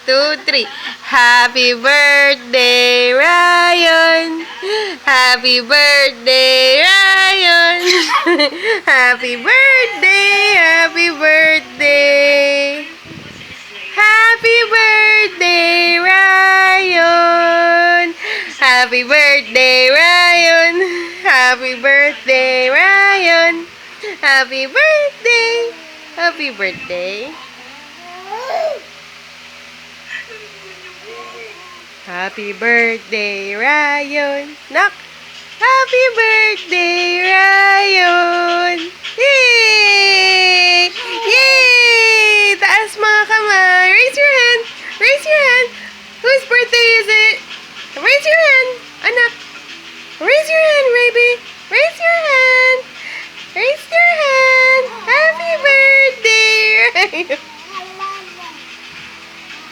2, 3. Happy birthday, Ryan! Happy birthday, Ryan! Happy birthday! Happy birthday! Happy birthday, Ryan! Happy birthday, Ryan! Happy birthday, Ryan! Happy birthday! Happy birthday! Happy birthday, Ryan! Knock! Happy birthday, Ryan! Yay!